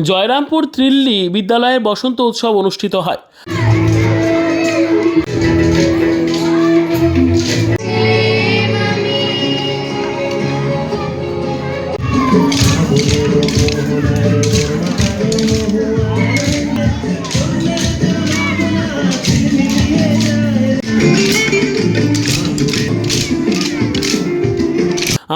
জয়রামপুর ত্রিল্লি বিদ্যালয়ের বসন্ত উৎসব অনুষ্ঠিত হয়।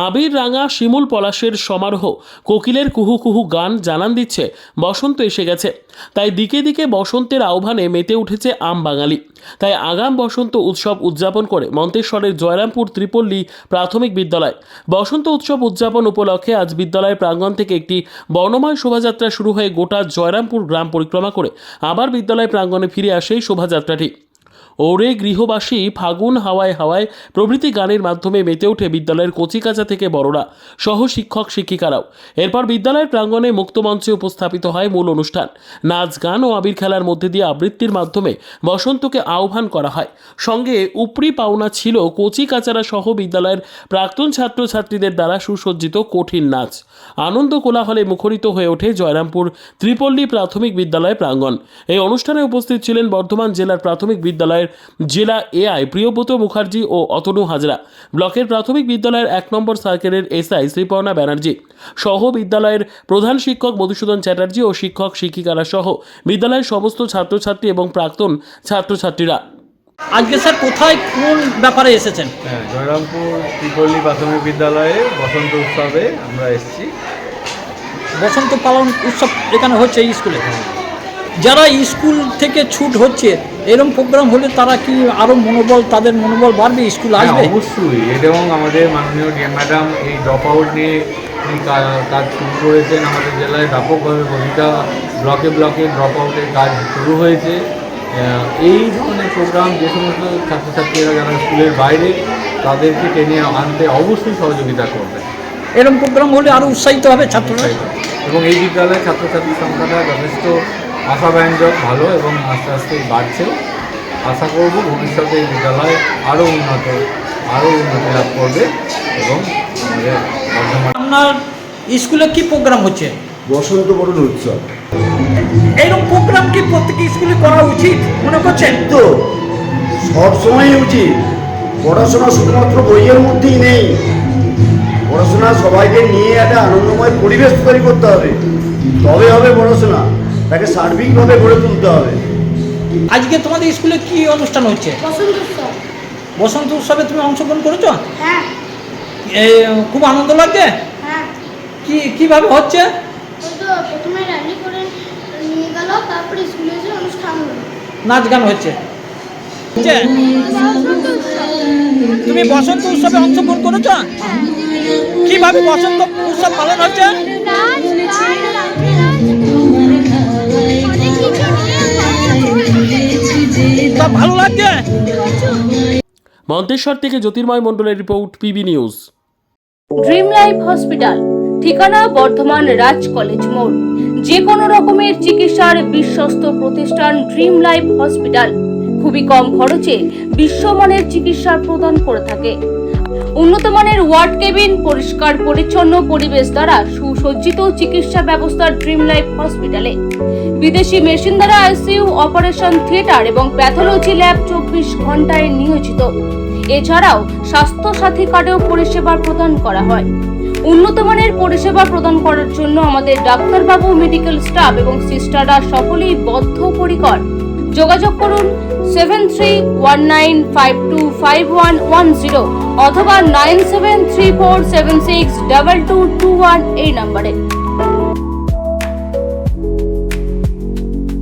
আবির রাঙা শিমুল পলাশের সমারোহ, কোকিলের কুহু কুহু গান জানান দিচ্ছে বসন্ত এসে গেছে। তাই দিকে দিকে বসন্তের আহ্বানে মেতে উঠেছে আম বাঙালি। তাই আগাম বসন্ত উৎসব উদযাপন করে মন্তেশ্বরের জয়রামপুর ত্রিপল্লী প্রাথমিক বিদ্যালয় বসন্ত উৎসব উদযাপন উপলক্ষে আজ বিদ্যালয়ের প্রাঙ্গণ থেকে একটি বর্ণময় শোভাযাত্রা শুরু হয়ে গোটা জয়রামপুর গ্রাম পরিক্রমা করে আবার বিদ্যালয় প্রাঙ্গণে ফিরে আসে এই শোভাযাত্রাটি। ওরে গৃহবাসী, ফাগুন হাওয়ায় হাওয়ায় প্রভৃতি গানের মাধ্যমে মেতে ওঠে বিদ্যালয়ের কচিকাঁচা থেকে বড়রা সহ শিক্ষক শিক্ষিকারাও। এরপর বিদ্যালয়ের প্রাঙ্গণে মুক্তমঞ্চে উপস্থাপিত হয় মূল অনুষ্ঠান। নাচ গান ও আবির খেলার মধ্যে দিয়ে আবৃত্তির মাধ্যমে বসন্তকে আহ্বান করা হয়। সঙ্গে উপরি পাওনা ছিল কচিকাঁচারা সহ বিদ্যালয়ের প্রাক্তন ছাত্রছাত্রীদের দ্বারা সুসজ্জিত কঠিন নাচ। আনন্দ কোলাহলে মুখরিত হয়ে ওঠে জয়রামপুর ত্রিপল্লী প্রাথমিক বিদ্যালয় প্রাঙ্গণ। এই অনুষ্ঠানে উপস্থিত ছিলেন বর্ধমান জেলার প্রাথমিক বিদ্যালয়ের জেলা এআই প্রিয়ব্রত মুখার্জি ও অতনু হাজরা, ব্লকের প্রাথমিক বিদ্যালয়ের 1 নম্বর সার্কেলের এসআই শ্রীপর্ণা ব্যানার্জি সহ বিদ্যালয়ের প্রধান শিক্ষক মধুসূদন চ্যাটার্জি ও শিক্ষক শিক্ষিকারা সহ বিদ্যালয়ের সমস্ত ছাত্রছাত্রী এবং প্রাক্তন ছাত্রছাত্রীরা। আজকে স্যার কোথায় কোন ব্যাপারে এসেছেন? জয়রামপুর ত্রিপল্লী প্রাথমিক বিদ্যালয়ে বসন্ত উৎসবে আমরা এসেছি। বসন্ত পালন উৎসব এখানে হচ্ছে এই স্কুলে। যারা স্কুল থেকে ছুট হচ্ছে এরকম প্রোগ্রাম হলে তারা কি আরও তাদের মনোবল বাড়বে, স্কুল আসবে? অবশ্যই। এবং আমাদের মাননীয় ডিএম ম্যাডাম এই ড্রপ আউট নিয়ে কাজ শুরু করেছেন। আমাদের জেলায় ব্যাপকভাবে প্রতিটা ব্লকে ব্লকে ড্রপ আউটের কাজ শুরু হয়েছে। এই ধরনের প্রোগ্রাম যে সমস্ত ছাত্রছাত্রীরা যারা স্কুলের বাইরে তাদেরকে টেনে আনতে অবশ্যই সহযোগিতা করবে। এরকম প্রোগ্রাম হলে আরও উৎসাহিত হবে ছাত্ররা। এবং এই বিদ্যালয়ের ছাত্রছাত্রীর সংখ্যাটা যথেষ্ট আশাব্যঞ্জক, ভালো এবং আস্তে আস্তে বাড়ছেও। আশা করব ভবিষ্যতে এই বিদ্যালয় আরও উন্নতি লাভ করবে। এবং আমাদের আপনার স্কুলে কি প্রোগ্রাম হচ্ছে? বসন্ত বরণ উৎসব। এইরকম প্রোগ্রাম কি প্রত্যেক স্কুলে করা উচিত মনে করছেন? তো সবসময় উচিত। পড়াশোনা শুধুমাত্র বইয়ের মধ্যেই নেই, পড়াশোনা সবাইকে নিয়ে একটা আনন্দময় পরিবেশ তৈরি করতে হবে, তবে হবে পড়াশোনা। তাকে সার্বিকভাবে গড়ে তুলতে হবে। আজকে তোমাদের স্কুলে কি অনুষ্ঠান হচ্ছে? বসন্ত উৎসব। বসন্ত উৎসবে তুমি অংশগ্রহণ করেছো? হ্যাঁ। খুব আনন্দ লাগছে? হ্যাঁ। কিভাবে হচ্ছে? তো প্রথমে র্যালি করে নিয়ে গেল, তারপরে স্কুলে যে অনুষ্ঠান হলো, নাচ গান হচ্ছে। তুমি বসন্ত উৎসবে অংশগ্রহণ করেছো? কিভাবে বসন্ত উৎসব পালন হচ্ছে? ভালো লাগছে। মন্তেশ্বর থেকে জ্যোতির্ময় মণ্ডলের report, PB news. Dream life hospital, ঠিকানা বর্ধমান রাজ কলেজ মোড়। যে কোনো রকমের চিকিৎসার বিশ্বস্ত প্রতিষ্ঠান ড্রিম লাইফ হসপিটাল খুবই কম খরচে বিশ্বমানের চিকিৎসা প্রদান করে থাকে। উন্নত মানের ওয়ার্ড কেবিন, পরিষ্কার পরিচ্ছন্ন পরিবেশ দ্বারা সুসজ্জিত চিকিৎসা ব্যবস্থা ড্রিম লাইফ হসপিটালে। বিদেশি মেশিন দ্বারা আইসিইউ, অপারেশন থিয়েটার এবং প্যাথোলজি ল্যাব 24 ঘন্টায় নিয়োজিত। এছাড়াও স্বাস্থ্য সাথী কার্ডেও পরিষেবা প্রদান করা হয়। উন্নত মানের পরিষেবা প্রদান করার জন্য আমাদের ডাক্তারবাবু, মেডিকেল স্টাফ এবং সিস্টাররা সকলেই বদ্ধপরিকর। যোগাযোগ করুন 7319525110 অথবা 9734762221 এই নম্বরে।